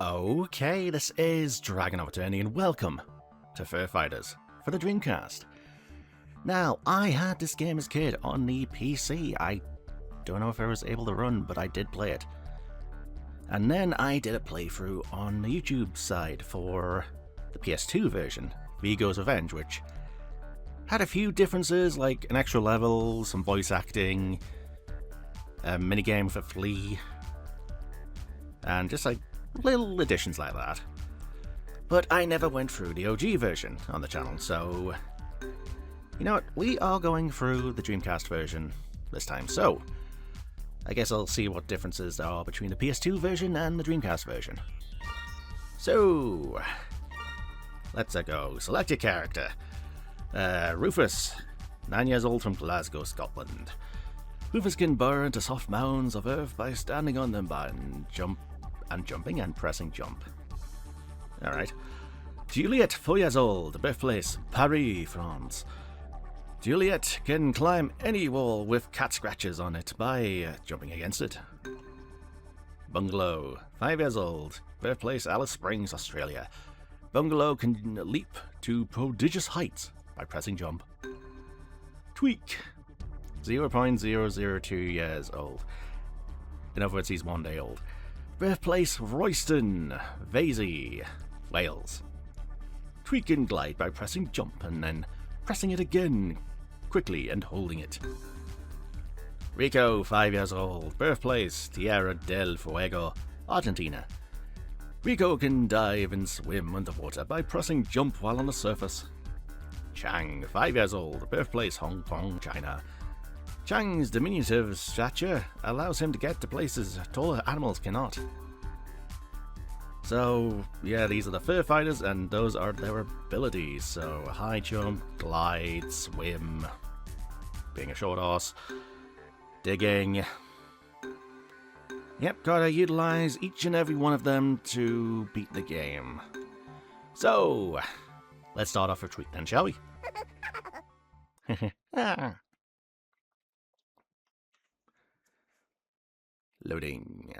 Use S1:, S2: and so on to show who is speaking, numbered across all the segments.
S1: Okay, this is DragonofEternity and welcome to Fur Fighters for the Dreamcast. Now, I had this game as a kid on the PC. I don't know if I was able to run, but I did play it. And then I did a playthrough on the YouTube side for the PS2 version, Vigo's Revenge, which had a few differences, like an extra level, some voice acting, a minigame for Flea, and just like little additions like that. But I never went through the OG version on the channel, so you know what, we are going through the Dreamcast version this time, so I guess I'll see what differences there are between the PS2 version and the Dreamcast version. So, let's go. Select your character. Rufus, 9 years old from Glasgow, Scotland. Rufus can burrow into soft mounds of earth by standing on them jumping and pressing jump. Alright. Juliet, 4 years old, birthplace, Paris, France. Juliet can climb any wall with cat scratches on it by jumping against it. Bungalow, 5 years old, birthplace, Alice Springs, Australia. Bungalow can leap to prodigious heights by pressing jump. Tweak, 0.002 years old. In other words, he's 1 day old. Birthplace, Royston, Vasey, Wales. Tweak and glide by pressing jump and then pressing it again quickly and holding it. Rico, 5 years old, birthplace, Tierra del Fuego, Argentina. Rico can dive and swim underwater by pressing jump while on the surface. Chang, 5 years old, birthplace, Hong Kong, China. Chang's diminutive stature allows him to get to places taller animals cannot. So, yeah, these are the fur fighters, and those are their abilities. So, high jump, glide, swim, being a short horse, digging. Yep, gotta utilize each and every one of them to beat the game. So, let's start off with Tweak then, shall we? Loading.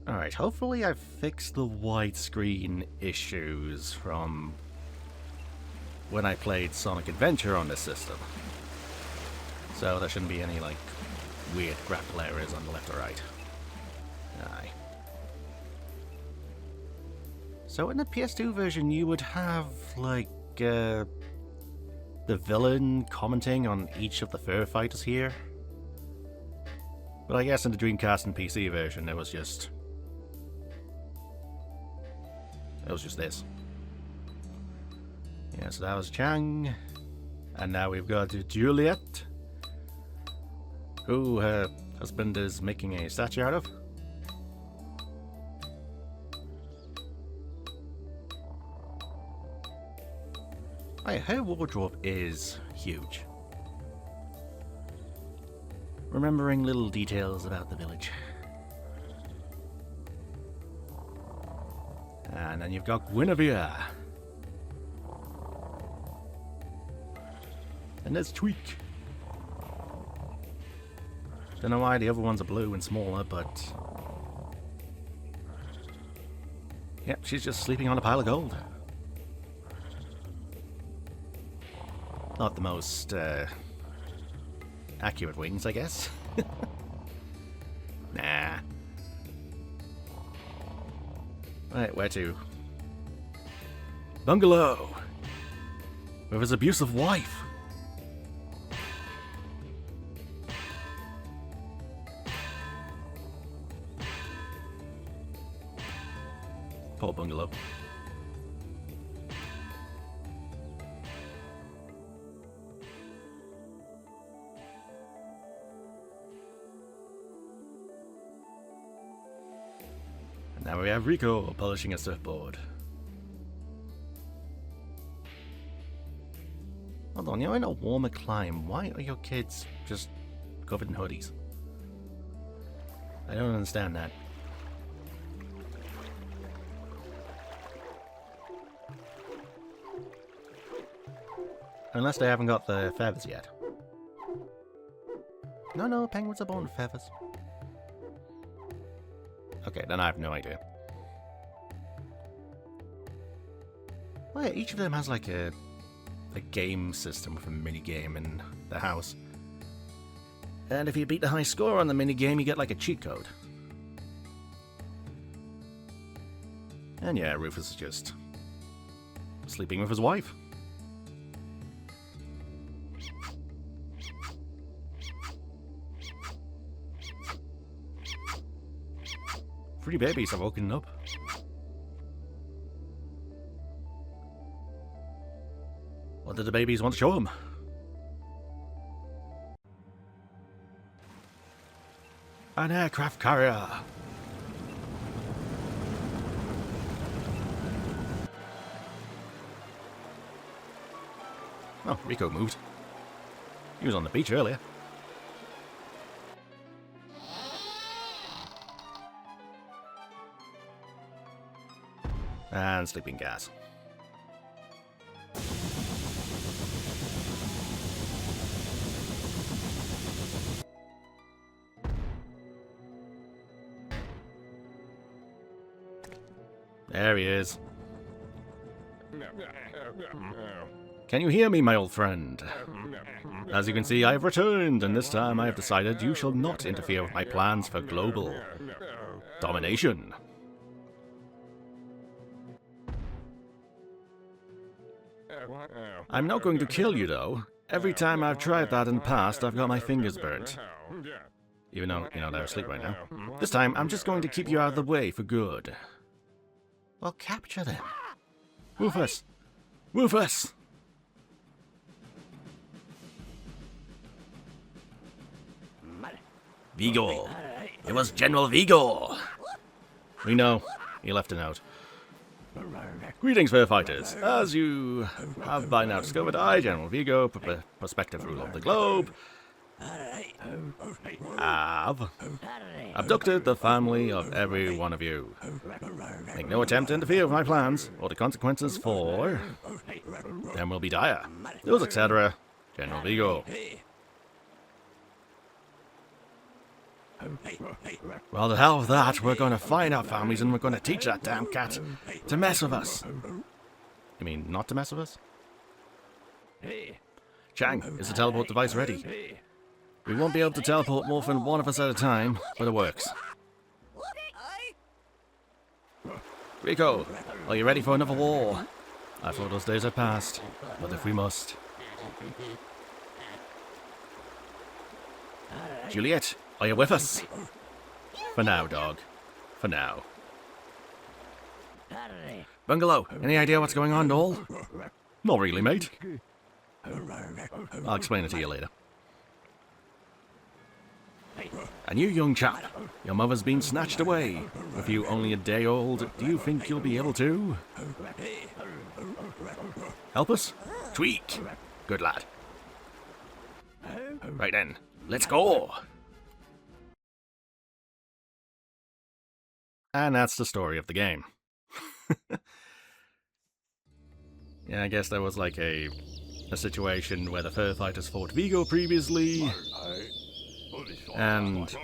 S1: Alright, hopefully I've fixed the widescreen issues from when I played Sonic Adventure on this system. So there shouldn't be any, like, weird graphical errors on the left or right. Aye. So in the PS2 version you would have, like, the villain commenting on each of the fur fighters here. But I guess in the Dreamcast and PC version it was just this. Yeah, so that was Chang. And now we've got Juliet, who her husband is making a statue out of. Her wardrobe is huge. Remembering little details about the village. And then you've got Guinevere. And there's Tweak. Don't know why the other ones are blue and smaller, but yep, she's just sleeping on a pile of gold. Not the most accurate wings, I guess. Nah. Right, where to? Bungalow! With his abusive wife! Poor Bungalow. Now we have Rico polishing a surfboard. Hold on, you're in a warmer climate. Why are your kids just covered in hoodies? I don't understand that. Unless they haven't got the feathers yet. No, penguins are born with feathers. Okay, then I have no idea. Well, yeah, each of them has like a game system with a mini-game in the house. And if you beat the high score on the mini-game, you get like a cheat code. And yeah, Rufus is just sleeping with his wife. Three babies have woken up. What did the babies want to show him? An aircraft carrier! Oh, Rico moved. He was on the beach earlier. And sleeping gas. There he is. Can you hear me, my old friend? As you can see, I have returned, and this time I have decided you shall not interfere with my plans for global domination. I'm not going to kill you, though. Every time I've tried that in the past, I've got my fingers burnt. Even though, they're asleep right now. This time, I'm just going to keep you out of the way for good. Well, capture them. Rufus! Rufus! Vigo! It was General Vigo! We know. He left a note. Greetings, fair fighters. As you have by now discovered, I, General Vigo, prospective ruler of the globe, have abducted the family of every one of you. Make no attempt to interfere with my plans, or the consequences for them will be dire. Yours, etc., General Vigo. Well, the hell with that. We're going to find our families and we're going to teach that damn cat to mess with us. You mean not to mess with us? Chang, is the teleport device ready? We won't be able to teleport more than one of us at a time, but it works. Rico, are you ready for another war? I thought those days had passed, but if we must. Juliet, are you with us? For now, dog. For now. Bungalow, any idea what's going on, doll? Not really, mate. I'll explain it to you later. And you, young chap, your mother's been snatched away. With you only a day old, do you think you'll be able to help us? Tweak. Good lad. Right then, let's go. And that's the story of the game. Yeah, I guess there was like a situation where the fur fighters fought Vigo previously. And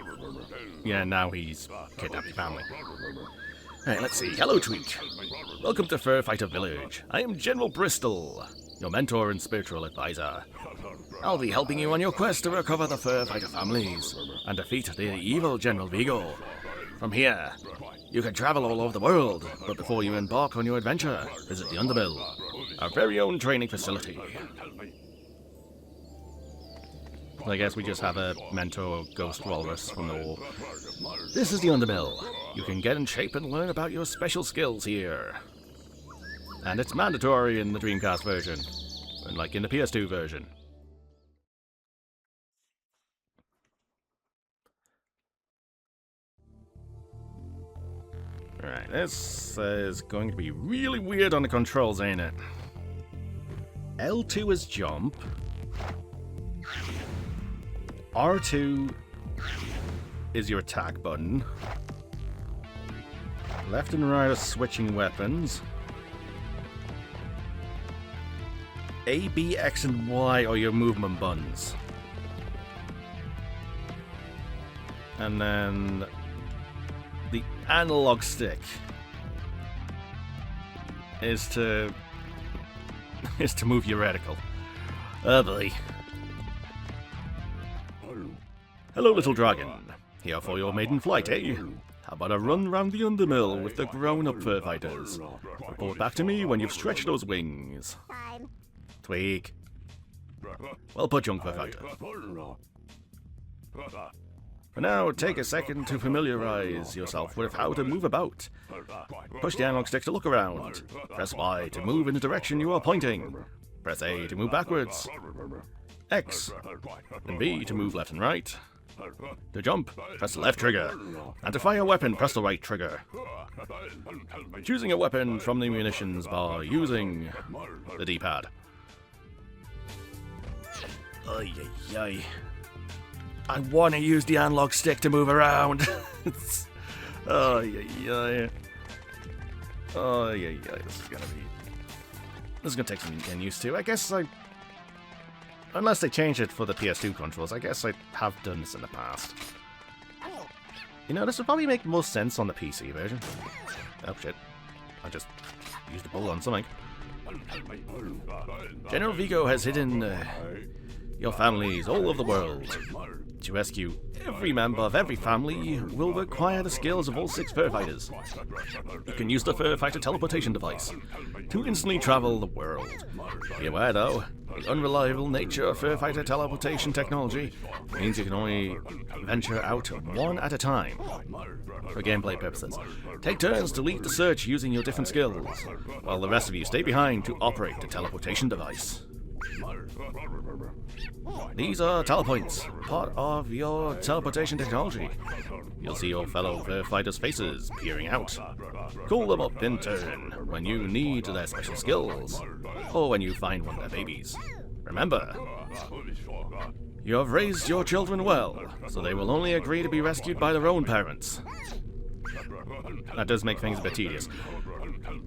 S1: yeah, now he's kidnapped the family. Alright, let's see. Hello, Tweak. Welcome to Fur Fighter Village. I am General Bristol, your mentor and spiritual advisor. I'll be helping you on your quest to recover the Fur Fighter families and defeat the evil General Vigo. From here, you can travel all over the world, but before you embark on your adventure, visit the Undermill, our very own training facility. I guess we just have a mentor ghost walrus from the war. This is the Undermill. You can get in shape and learn about your special skills here. And it's mandatory in the Dreamcast version, unlike in the PS2 version. Alright, this is going to be really weird on the controls, ain't it? L2 is jump. R2 is your attack button. Left and right are switching weapons. A, B, X, and Y are your movement buttons. And then the analog stick is to move your reticle. Oh boy. Hello, little dragon. Here for your maiden flight, eh? How about a run round the Undermill with the grown-up fur fighters? Report back to me when you've stretched those wings.
S2: Fine.
S1: Tweak. Well put, young fur fighter. For now, take a second to familiarize yourself with how to move about. Push the analog stick to look around. Press Y to move in the direction you are pointing. Press A to move backwards. X and B to move left and right. To jump, press the left trigger. And to fire a weapon, press the right trigger. Choosing a weapon from the munitions bar using the D-pad. Ay, ay, ay. I want to use the analog stick to move around. Oh, yeah, yeah. Oh, yeah, yeah. This is gonna take some getting used to. I guess unless they change it for the PS2 controls, I guess I have done this in the past. You know, this would probably make most sense on the PC version. Oh shit! I just used a bullet on something. General Vigo has hidden your families all over the world. To rescue every member of every family will require the skills of all 6 fur fighters. You can use the fur fighter teleportation device to instantly travel the world. Be aware though, the unreliable nature of fur fighter teleportation technology means you can only venture out one at a time. For gameplay purposes, take turns to lead the search using your different skills, while the rest of you stay behind to operate the teleportation device. These are telepoints, part of your teleportation technology. You'll see your fellow fur fighters' faces peering out. Call them up in turn when you need their special skills, or when you find one of their babies. Remember, you have raised your children well, so they will only agree to be rescued by their own parents. That does make things a bit tedious.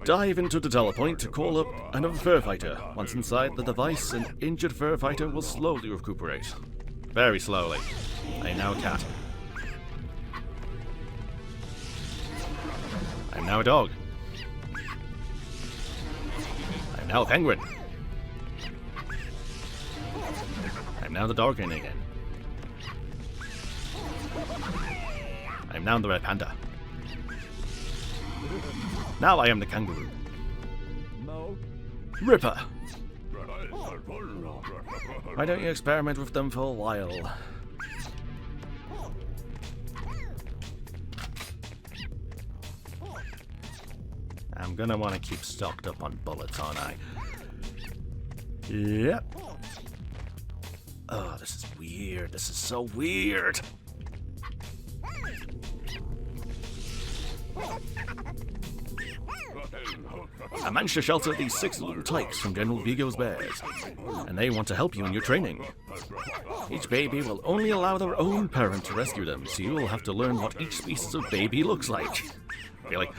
S1: Dive into the telepoint to call up another fur fighter. Once inside the device, an injured fur fighter will slowly recuperate. Very slowly. I am now a cat. I am now a dog. I am now a penguin. I am now the dog again. I am now the red panda. Now I am the kangaroo. Ripper! Why don't you experiment with them for a while? I'm gonna want to keep stocked up on bullets, aren't I? Yep. Oh, this is weird. This is so weird. I managed to shelter these 6 little tykes from General Vigo's bears, and they want to help you in your training. Each baby will only allow their own parent to rescue them, so you will have to learn what each species of baby looks like. Really?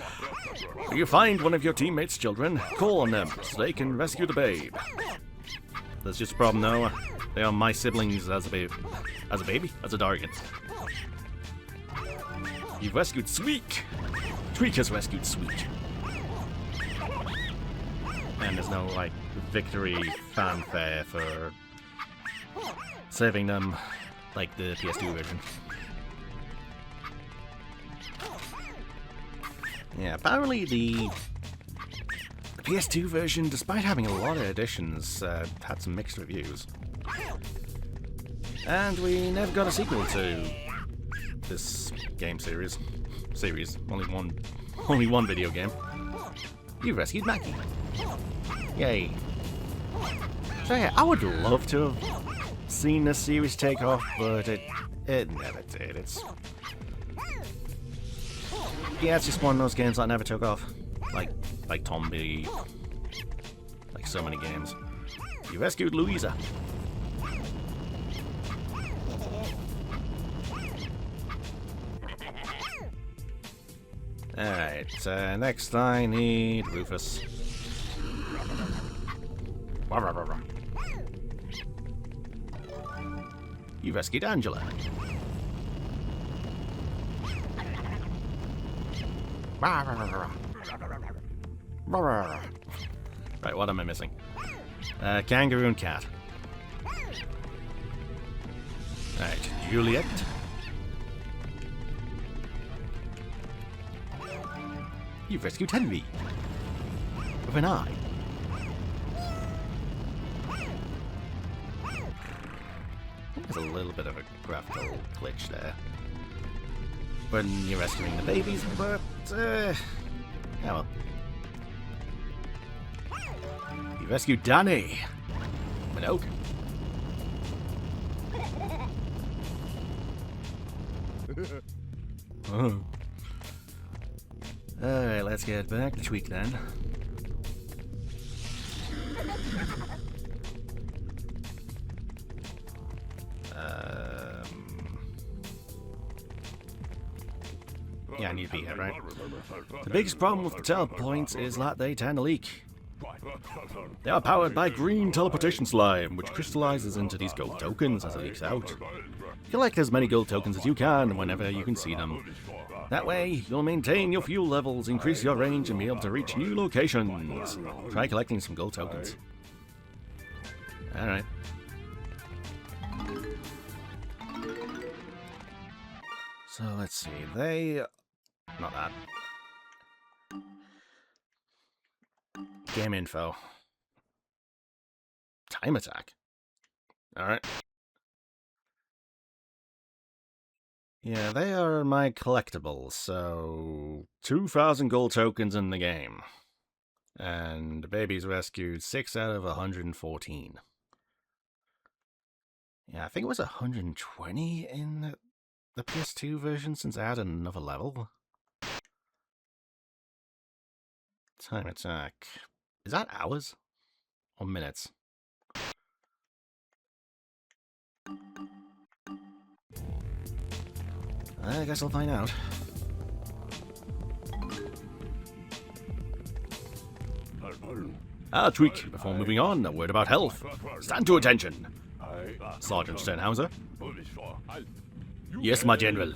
S1: If you find one of your teammates' children, call on them so they can rescue the babe. There's just a problem though. They are my siblings as a baby. As a Dargan. You've rescued Sweek! Tweak has rescued Sweek. And there's no, like, victory fanfare for saving them like the PS2 version. Yeah, apparently the PS2 version, despite having a lot of additions, had some mixed reviews. And we never got a sequel to this game series. Only one video game. You rescued Maggie. Yay. So yeah, I would love to have seen this series take off, but it never did. It's just one of those games that never took off. Like Tombi. Like so many games. You rescued Louisa. Alright, next I need Rufus. You rescued Angela. Right, what am I missing? Kangaroo and cat. Right, Juliet. You've rescued Henry. With an eye. There's a little bit of a graphical glitch there when you're rescuing the babies, but yeah, well. You rescued Danny. Minogue. Oh. Alright, let's get back to Tweak then. Yeah, I need to be here, right? The biggest problem with the telepoints is that they tend to leak. They are powered by green teleportation slime, which crystallizes into these gold tokens as it leaks out. Collect as many gold tokens as you can whenever you can see them. That way, you'll maintain your fuel levels, increase your range, and be able to reach new locations. Try collecting some gold tokens. Alright. So let's see, not that. Game info. Time attack. Alright. Yeah, they are my collectibles, so 2,000 gold tokens in the game. And the babies rescued 6 out of 114. Yeah, I think it was 120 in the PS2 version since I added another level. Time attack. Is that hours? Or minutes? I guess I'll find out. Tweak, before moving on, a word about health. Stand to attention. Sergeant Sternhauser. Yes, my general.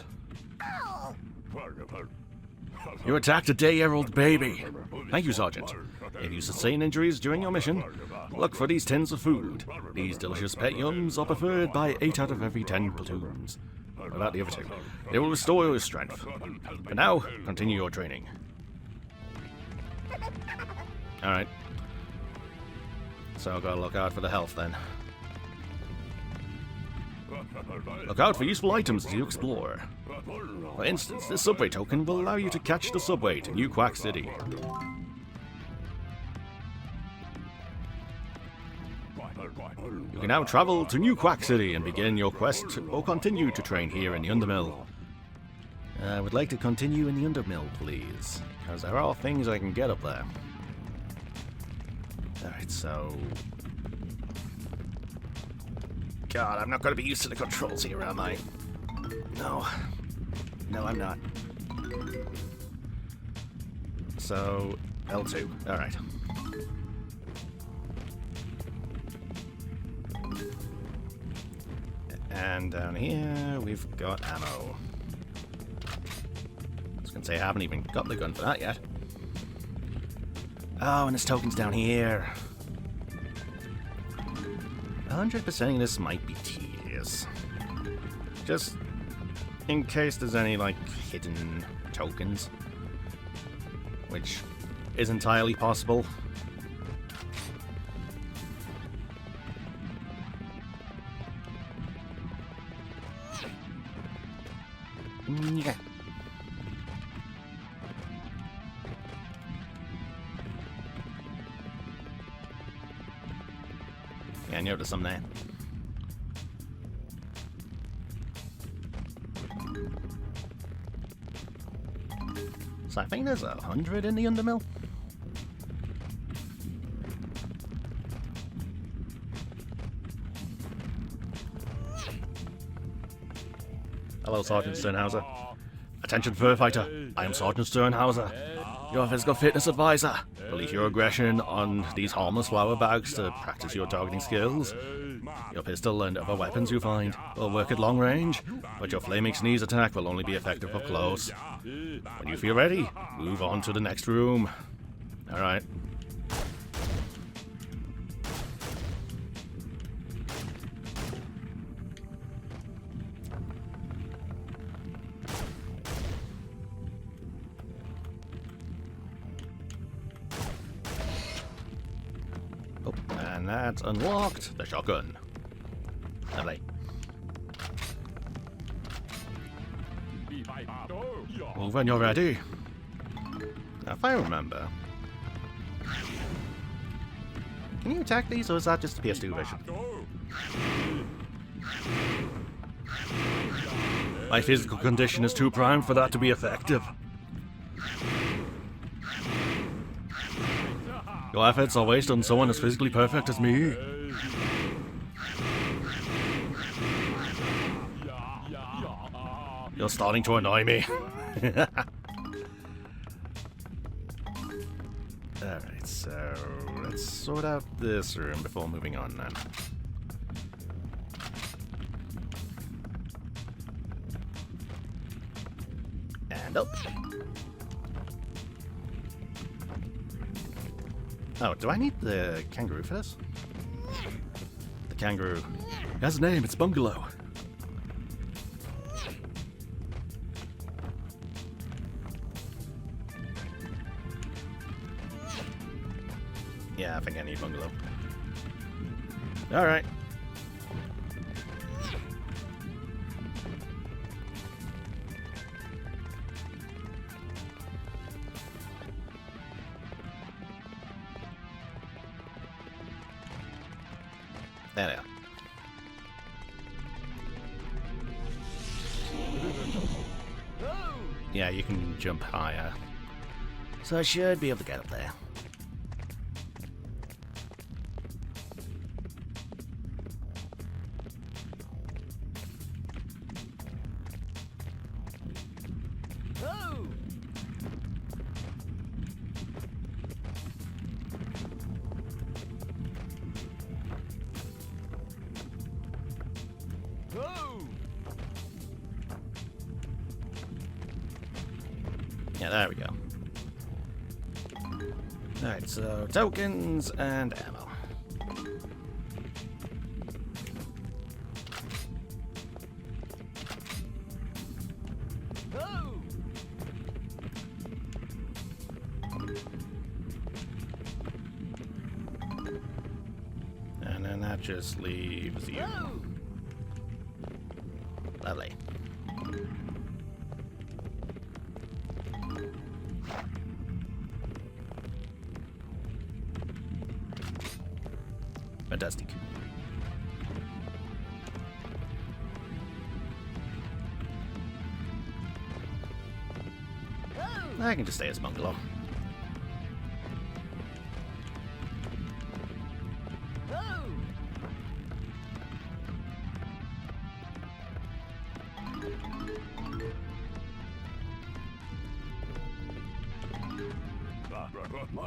S1: You attacked a day-old baby. Thank you, Sergeant. If you sustain injuries during your mission, look for these tins of food. These delicious pet yums are preferred by 8 out of every 10 platoons. What about the other 2? They will restore your strength. For now, continue your training. Alright. So I've got to look out for the health then. Look out for useful items as you explore. For instance, this subway token will allow you to catch the subway to New Quack City. You can now travel to New Quack City and begin your quest, or continue to train here in the Undermill. I would like to continue in the Undermill, please, because there are things I can get up there. Alright, so... God, I'm not going to be used to the controls here, am I? No. No, I'm not. So, L2. Alright. And down here, we've got ammo. I was going to say, I haven't even got the gun for that yet. Oh, and this token's down here. 100%ing this might be tedious. Just in case there's any, like, hidden tokens. Which is entirely possible. Yeah. Yeah, I noticed some there. So I think there's 100 in the Undermill. Hello, Sergeant Sternhauser. Attention, Fur Fighter. I am Sergeant Sternhauser, your physical fitness advisor. Release your aggression on these harmless flower bags to practice your targeting skills. Your pistol and other weapons you find will work at long range, but your flaming sneeze attack will only be effective up close. When you feel ready, move on to the next room. Alright. Oh, and that's unlocked the shotgun. Lovely. Move when you're ready. Now, if I remember, can you attack these, or is that just PS2 vision? My physical condition is too prime for that to be effective. Your efforts are wasted on someone as physically perfect as me. You're starting to annoy me. Alright, so let's sort out this room before moving on then. And up. Oh, do I need the kangaroo for this? The kangaroo. It has a name, it's Bungalow. Yeah, I think I need Bungalow. Alright. There they are. Yeah, you can jump higher. So I should be able to get up there. Yeah, there we go. Alright, so tokens and ammo. And then that just leaves you. Lovely. Fantastic. I can just stay as Bungalow.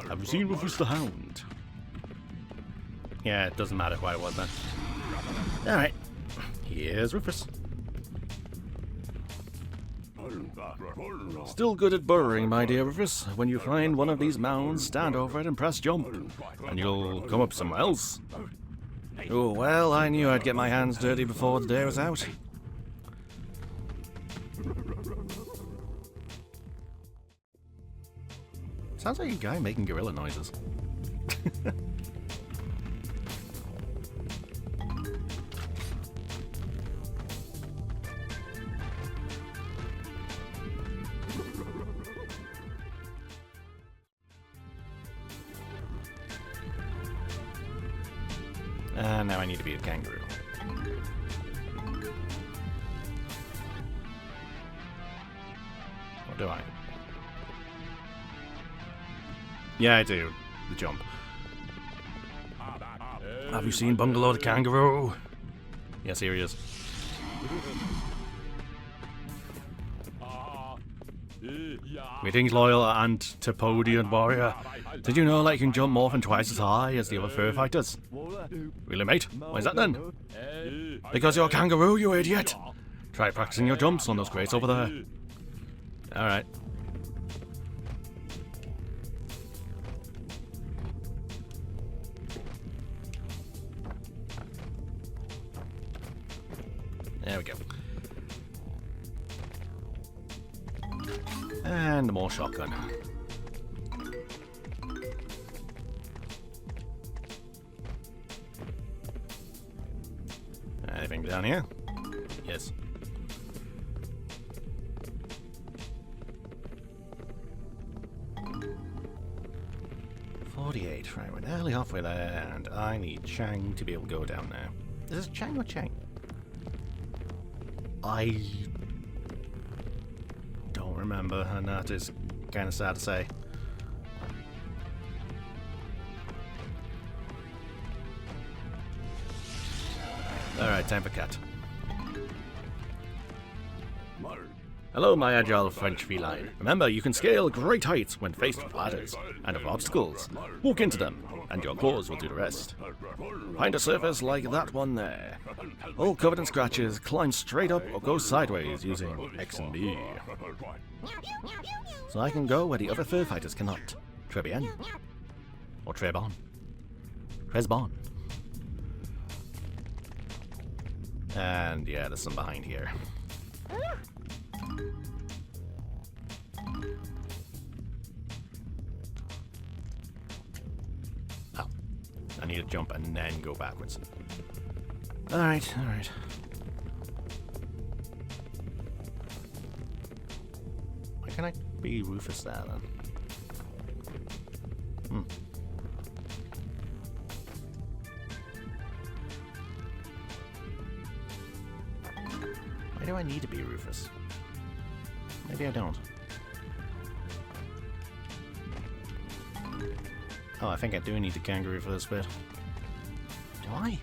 S1: Have you seen Rufus the Hound? Yeah, it doesn't matter why it was then. Alright, here's Rufus. Still good at burrowing, my dear Rufus. When you find one of these mounds, stand over it and press jump, and you'll come up somewhere else. Oh, well, I knew I'd get my hands dirty before the day was out. Sounds like a guy making gorilla noises. And now I need to be a kangaroo. Or do I? Yeah, I do. The jump. Have you seen Bungalow the kangaroo? Yes, here he is. Greetings, loyal and Topodian warrior. Did you know that you can jump more than twice as high as the other fur fighters? Really, mate? Why is that then? Because you're a kangaroo, you idiot! Try practicing your jumps on those crates over there. Alright. There we go. And more shotgun. Anything down here? Yes. $48. Right, we're nearly halfway there, and I need Chang to be able to go down there. Is this Chang or Chang? I don't remember, and that is kind of sad to say. Alright, time for cat. Hello, my agile French feline. Remember, you can scale great heights when faced with ladders and with obstacles. Walk into them, and your claws will do the rest. Find a surface like that one there. All covered in scratches, climb straight up or go sideways using X and B. So I can go where the other fur fighters cannot. Très bien. Or très bon. Très bon. And yeah, there's some behind here. Oh. I need to jump and then go backwards. Alright, alright. Why can't I be Rufus there then? Why do I need to be Rufus? Maybe I don't. Oh, I think I do need the kangaroo for this bit. Do I?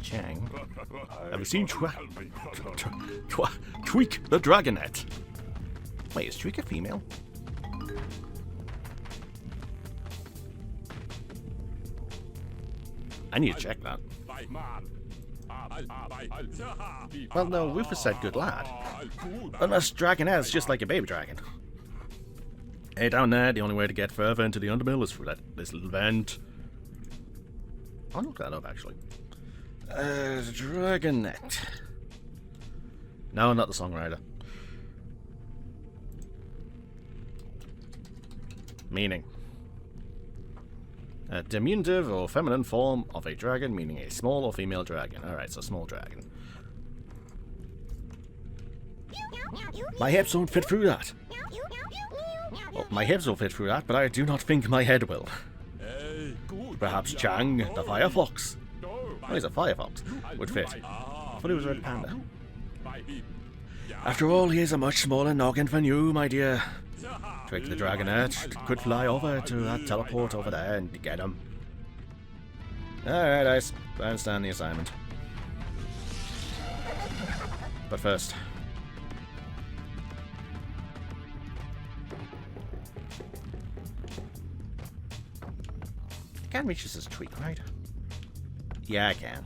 S1: Chang. Have you seen Tweak the Dragonet? Wait, is Tweak a female? I need to check that. Well, no, Rufus said good lad. Unless Dragonet's just like a baby dragon. Hey, down there, the only way to get further into the Undermill is through this little vent. I'll look that up, actually. Dragonet. No, not the songwriter. Meaning. A diminutive or feminine form of a dragon, meaning a small or female dragon. Alright, so small dragon. My hips won't fit through that. Well, my hips will fit through that, but I do not think my head will. Perhaps Chang, the Firefox. Oh, he's a Firefox. Would fit. I thought he was a red panda. After all, he is a much smaller noggin than you, my dear. Trick the Dragonet could fly over to that teleport over there and get him. Alright, I understand the assignment. But first... I can't reach this as Tweak, right? Yeah, I can.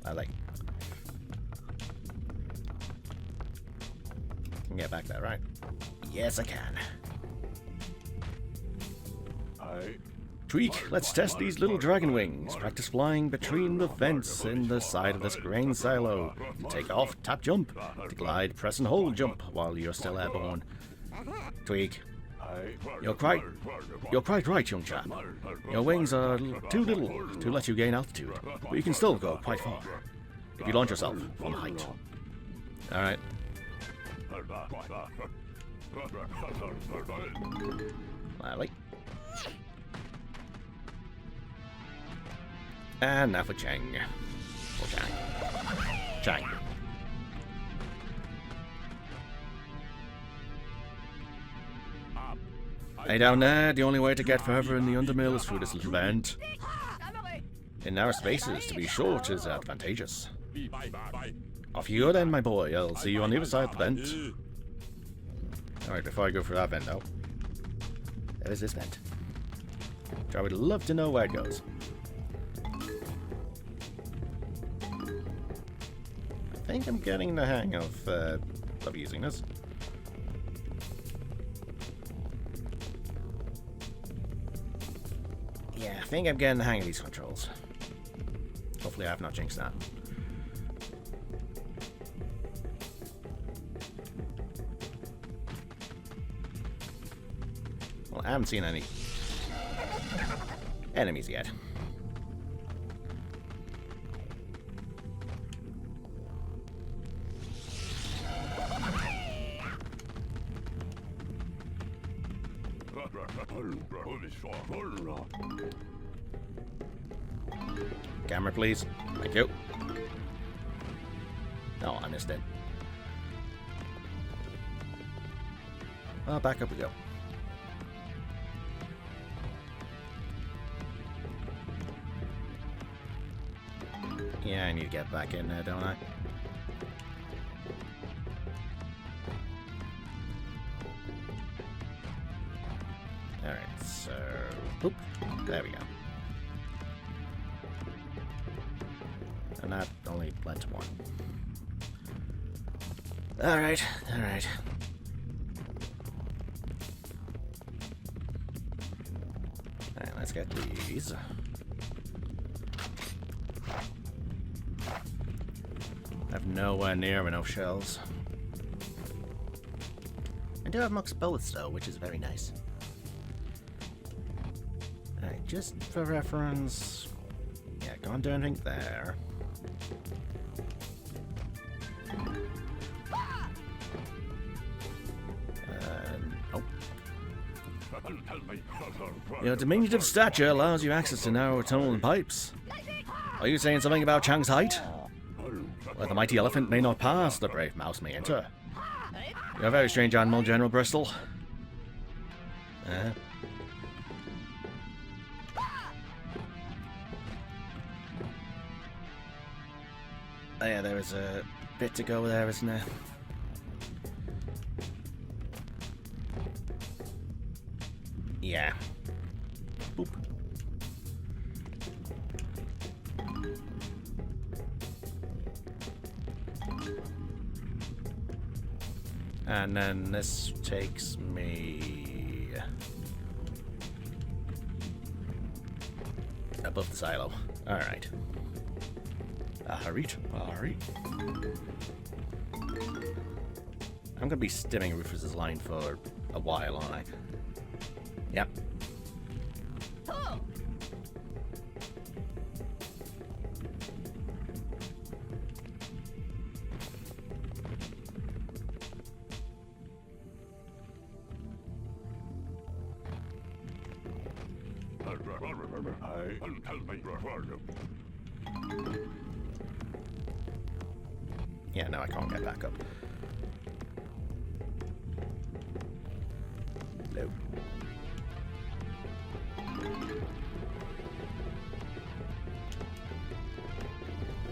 S1: I like... I can get back there, right? Yes, I can. Tweak, let's test these little dragon wings. Practice flying between the vents in the side of this grain silo. To take off, tap jump. To glide, press and hold jump while you're still airborne. Tweak. You're quite right, young chap. Your wings are too little to let you gain altitude, but you can still go quite far if you launch yourself from height. Alright. Lovely. And now for Chang. Or Chang. Chang. Hey down there, the only way to get further in the Undermill is through this little vent. In narrow spaces, to be short is advantageous. Off you go then, my boy. I'll see you on the other side of the vent. Alright, before I go through that vent though. There is this vent. Which I would love to know where it goes. I think I'm getting the hang of using this. Yeah, I think I'm getting the hang of these controls. Hopefully I have not jinxed that. Well, I haven't seen any enemies yet. Camera, please. Thank you. Oh, I missed it. Well, back up we go. Yeah, I need to get back in there, don't I? Alright, so... Oop, there we go. And that only led to one. Alright, alright. Alright, let's get these. I have nowhere near enough shells. I do have max bullets though, which is very nice. Alright, just for reference... Yeah, can't do anything there. Oh. Your diminutive stature allows you access to narrow tunnel and pipes. Are you saying something about Chang's height? Where the mighty elephant may not pass, the brave mouse may enter. You're a very strange animal, General Bristol. Oh yeah, there is a bit to go there, isn't there? Yeah. Boop. And then this takes me above the silo. Alright. Alright. I'm gonna be stimming Rufus's line for a while, aren't I? Yep. Yeah, no, I can't get back up. No.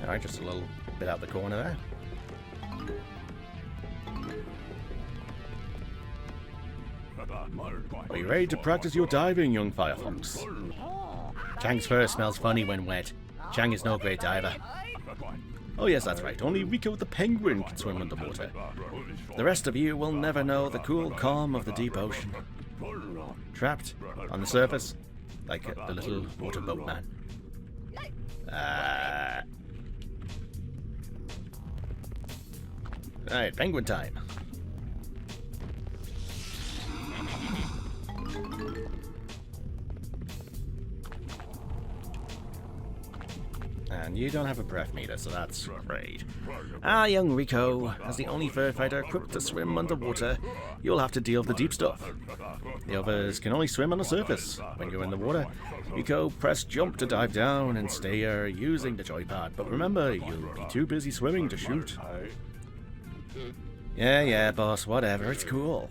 S1: Alright, just a little bit out the corner there. Are you ready to practice your diving, young Firefox? Chang's fur smells funny when wet. Chang is no great diver. Oh yes, that's right. Only Rico the penguin can swim underwater. The rest of you will never know the cool calm of the deep ocean. Trapped on the surface, like the little water boatman. Alright, penguin time. And you don't have a breath meter, so that's great. Ah, young Rico, as the only fur fighter equipped to swim underwater, you'll have to deal with the deep stuff. The others can only swim on the surface. When you're in the water, Rico, press jump to dive down and stay using the joypad. But remember, you'll be too busy swimming to shoot. Yeah, boss, whatever, it's cool.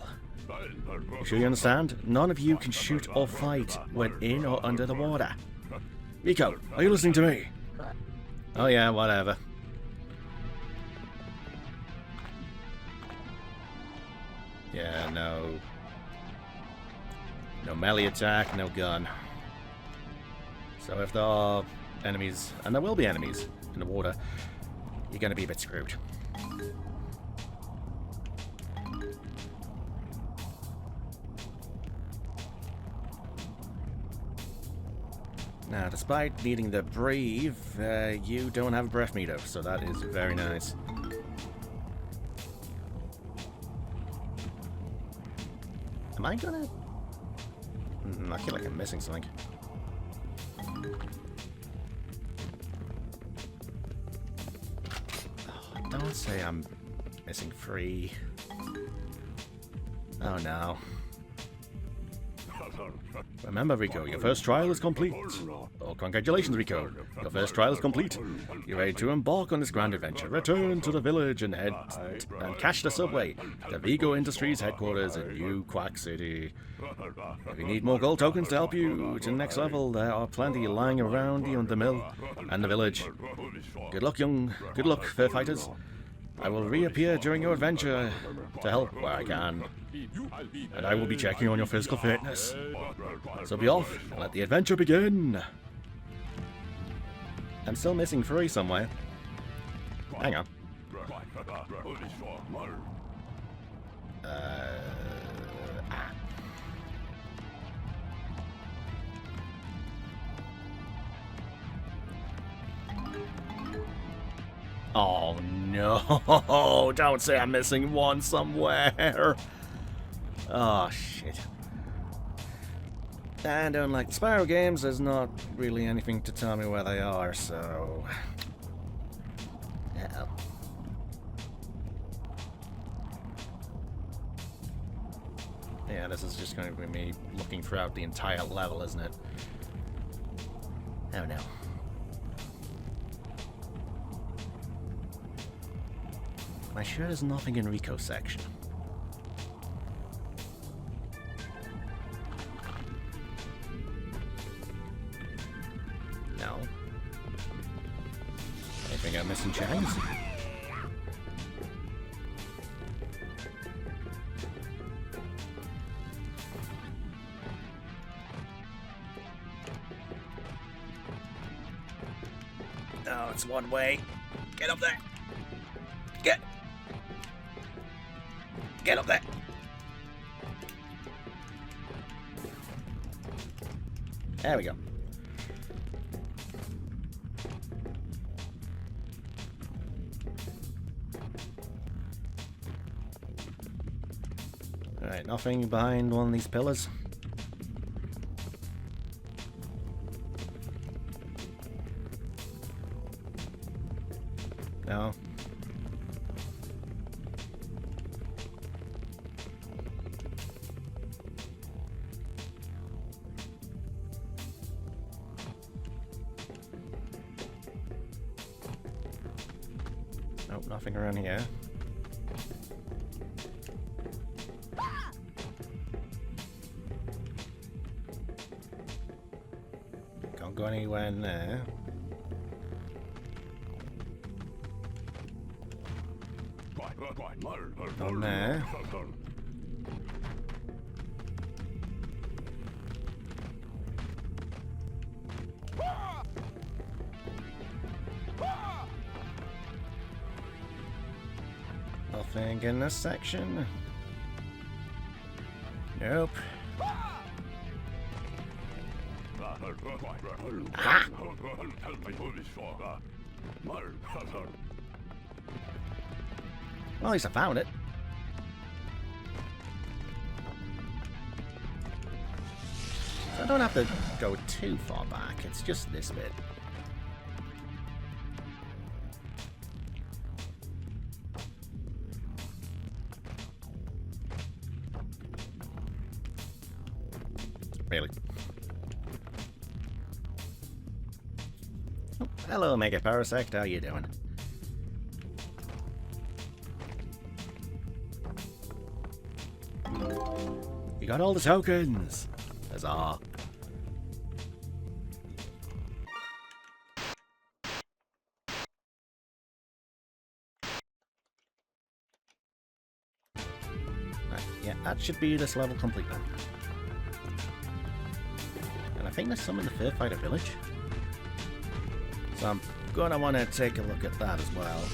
S1: You sure you understand? None of you can shoot or fight when in or under the water. Rico, are you listening to me? Oh yeah, whatever. Yeah, no. No melee attack, no gun. So if there are enemies, and there will be enemies in the water, you're going to be a bit screwed. Now, despite needing to breathe, you don't have a breath meter, so that is very nice. Am I gonna... I feel like I'm missing something. Oh, don't say I'm missing 3. Oh no. Remember, Rico, your first trial is complete. Oh, congratulations, Rico. Your first trial is complete. You're ready to embark on this grand adventure. Return to the village and catch the subway to Vigo Industries headquarters in New Quack City. If you need more gold tokens to help you to the next level, there are plenty lying around the Undermill and the village. Good luck, fur fighters. I will reappear during your adventure to help where I can. And I will be checking on your physical fitness. So be off and let the adventure begin. I'm still missing 3 somewhere. Hang on. Oh no, don't say I'm missing 1 somewhere. Oh shit. And unlike the Spyro games, there's not really anything to tell me where they are, so... Uh-oh. Yeah, this is just going to be me looking throughout the entire level, isn't it? Oh no. Am I sure there's nothing in Rico's section? No. Anything I'm missing, Chance? Oh, it's one way. Get up there. Get up there. There we go. Alright, nothing behind one of these pillars. No. Nope, nothing around here. Can't go anywhere there. On there. Nothing in this section. Nope. Ah! Well, at least I found it. So I don't have to go too far back, it's just this bit. Really. Oh, hello, Mega Parasect. How you doing? You got all the tokens. Huzzah. Right, yeah, that should be this level complete then. And I think there's some in the Fur Fighter village. So I'm gonna want to take a look at that as well.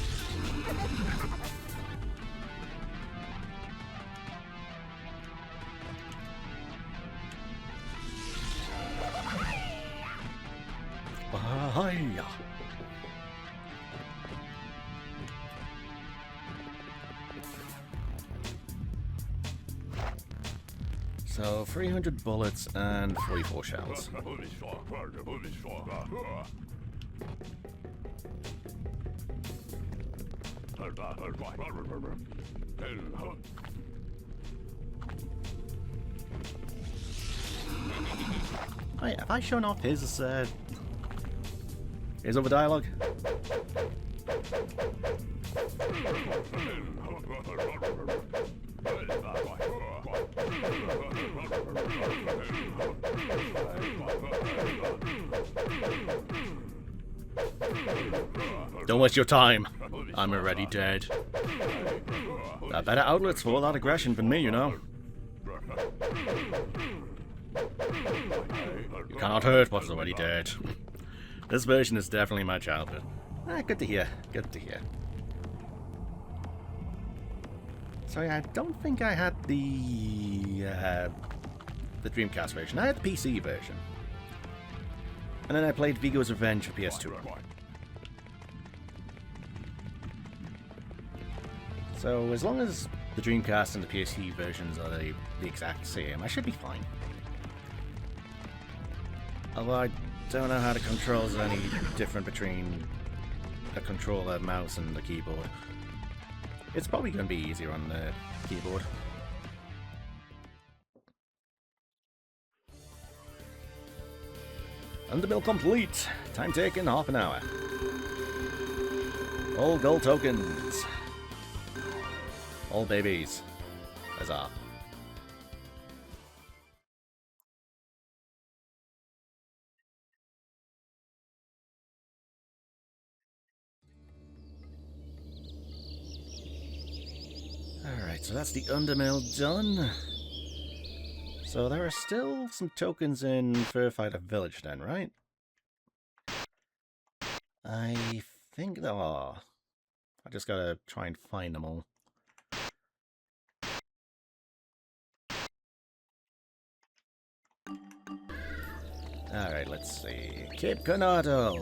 S1: Hiya. So 300 bullets and 44 shells. Oh yeah, have I shown off his other dialogue? Don't waste your time. I'm already dead. There are better outlets for all that aggression than me, you know. You cannot hurt what's already dead. This version is definitely my childhood. Good to hear. Good to hear. Sorry, I don't think I had the Dreamcast version. I had the PC version. And then I played Vigo's Revenge for PS2. So as long as the Dreamcast and the PC versions are the exact same, I should be fine. Although I don't know how the controls are any different between a controller, mouse, and the keyboard. It's probably going to be easier on the keyboard. Undermill complete! Time taken, half an hour. All gold tokens. All babies. Huzzah. Alright, so that's the Undermill done. So there are still some tokens in Fur Fighter Village then, right? I think there are. I just gotta try and find them all. Alright, let's see. Cape Canado.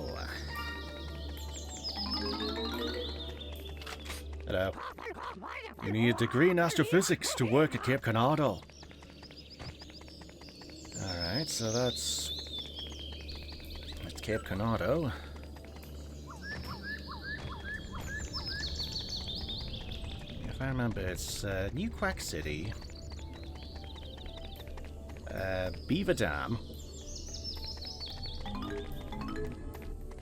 S1: Hello. You need a degree in astrophysics to work at Cape Canado. Alright, so that's Cape Canado. If I remember, it's New Quack City, Beaver Dam,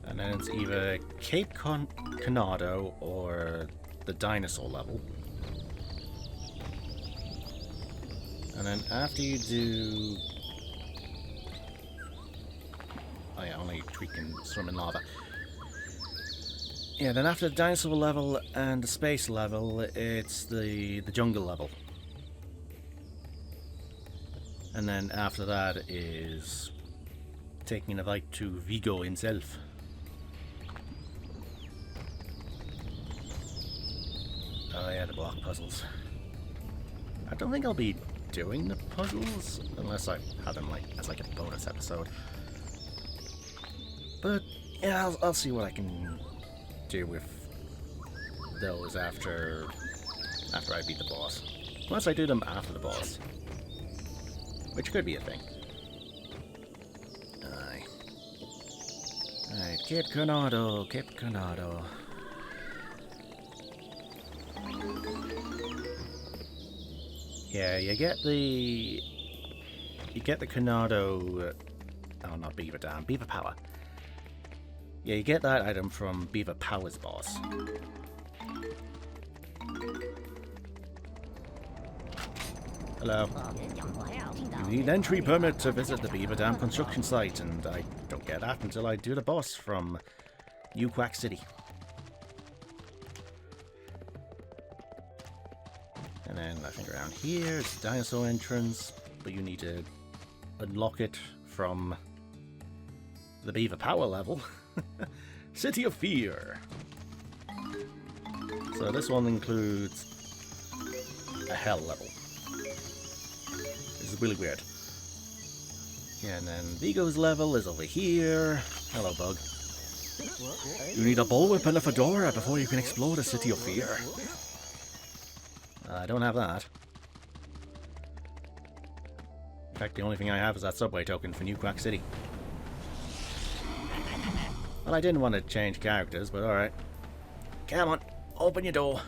S1: and then it's either Cape Canado or the Dinosaur Level. And then after you do... Oh yeah, only we can swim in lava. Yeah, then after the Dinosaur Level and the Space Level, it's the Jungle Level. And then after that is taking a bite to Vigo himself. Oh yeah, the block puzzles. I don't think I'll be doing the puzzles unless I have them like as like a bonus episode. But yeah, I'll see what I can do with those after I beat the boss. Unless I do them after the boss, which could be a thing. Aye. Alright, Cape Canado, Cape Canado. Yeah, you get the you get the Canado... oh, not Beaver Dam. Beaver Power. Yeah, you get that item from Beaver Power's boss. Hello. You need an entry permit to visit the Beaver Dam construction site, and I don't get that until I do the boss from New Quack City. And then I think around here it's the dinosaur entrance, but you need to unlock it from the Beaver Power level. City of Fear. So this one includes a hell level. This is really weird. Yeah, and then Vigo's level is over here. Hello, bug. You need a bullwhip and a fedora before you can explore the City of Fear. I don't have that. In fact, the only thing I have is that subway token for New Quack City. Well, I didn't want to change characters, but alright. Come on, open your door.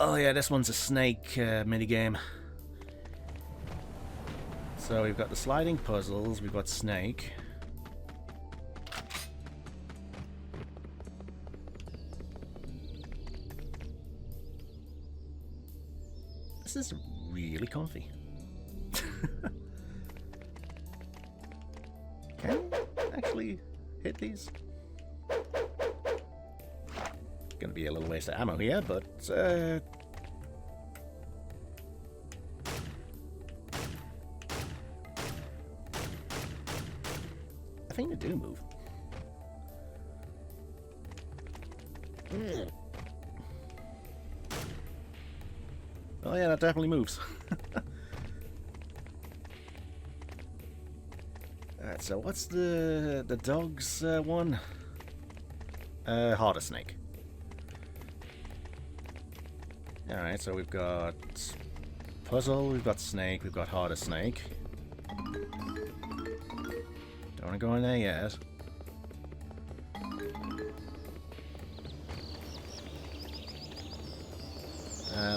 S1: Oh yeah, this one's a snake minigame. So we've got the sliding puzzles, we've got snake. This is really comfy. Can you actually hit these? Gonna be a little waste of ammo here, but I think they do move. Oh yeah, that definitely moves. Alright, so what's the dog's one? Harder snake. Alright, so we've got puzzle, we've got snake, we've got harder snake. Don't want to go in there yet.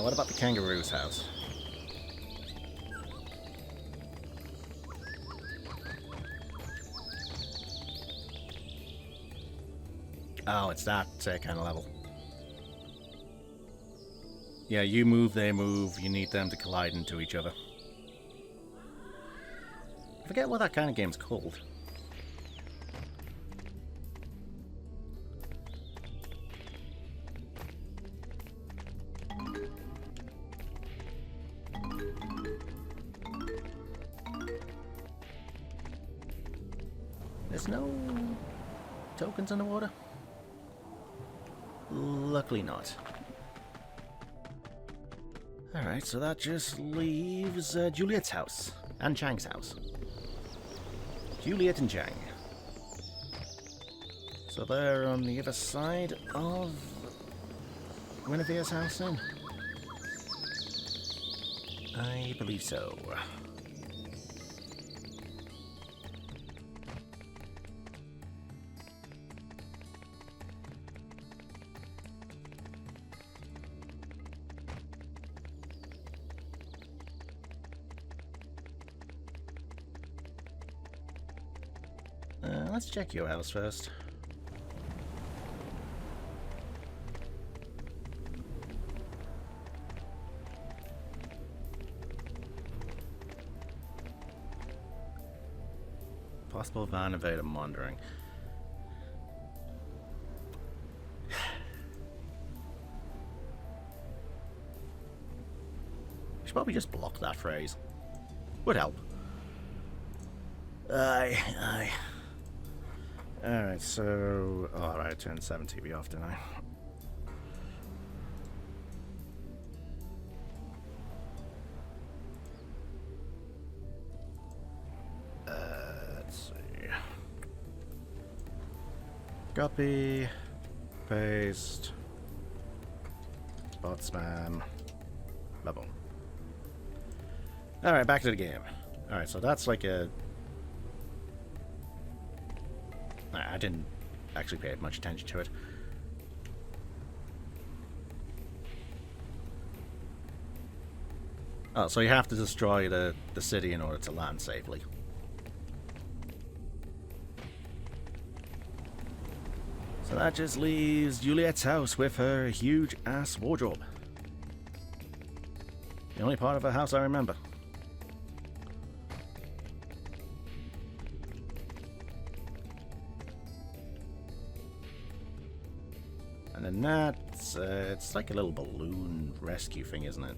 S1: What about the kangaroo's house? Oh, it's that kind of level. Yeah, you move, they move, you need them to collide into each other. I forget what that kind of game's called. There's no tokens underwater? Luckily not. Alright, so that just leaves Juliet's house. And Chang's house. Juliet and Chang. So they're on the other side of Guinevere's house then? I believe so. Let's check your house first. Possible van invader monitoring. Should probably just block that phrase. Would help. Aye. Alright, so... oh, right, I turned 7 TV off, didn't I? Let's see... copy... paste... bot spam... level. Alright, back to the game. Alright, so that's like a... I didn't actually pay much attention to it. Oh, so you have to destroy the city in order to land safely. So that just leaves Juliet's house with her huge-ass wardrobe. The only part of her house I remember. And then that's, it's like a little balloon rescue thing, isn't it?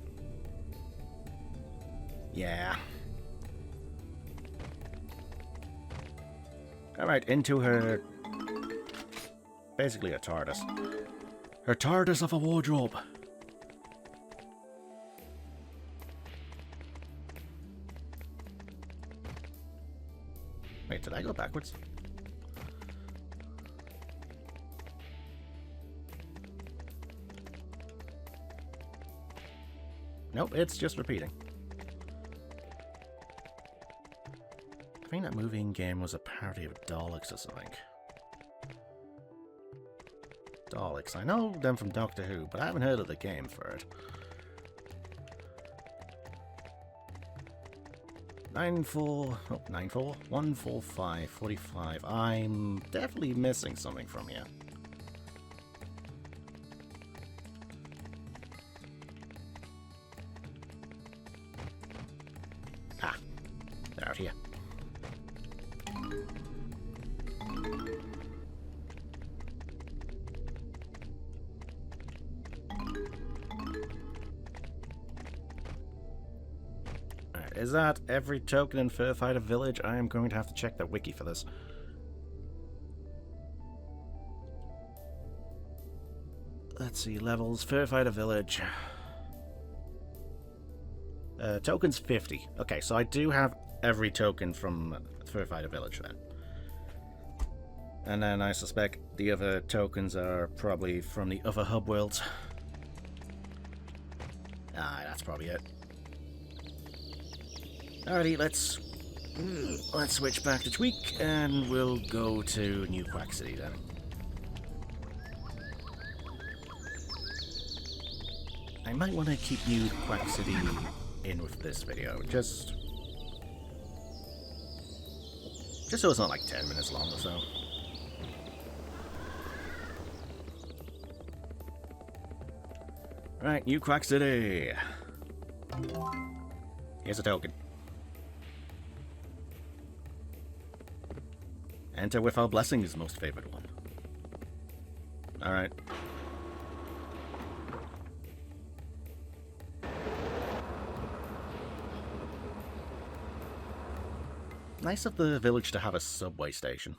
S1: Yeah. Alright, into her... basically a TARDIS. Her TARDIS of a wardrobe. Wait, did I go backwards? Nope, it's just repeating. I think that moving game was a parody of Daleks or something. Daleks. I know them from Doctor Who, but I haven't heard of the game for it. 145, 45. I'm definitely missing something from here. Ah, they're out here. Is that every token in Furfighter Village? I am going to have to check the wiki for this. Let's see, levels, Furfighter Village. Tokens 50. Okay, so I do have every token from Furfighter Village then. And then I suspect the other tokens are probably from the other hub worlds. Ah, that's probably it. Alrighty, let's switch back to Tweak, and we'll go to New Quack City then. I might want to keep New Quack City in with this video, just so it's not like 10 minutes long or so. Right, New Quack City. Here's a token. Enter with our blessings, most favored one. Alright. Nice of the village to have a subway station.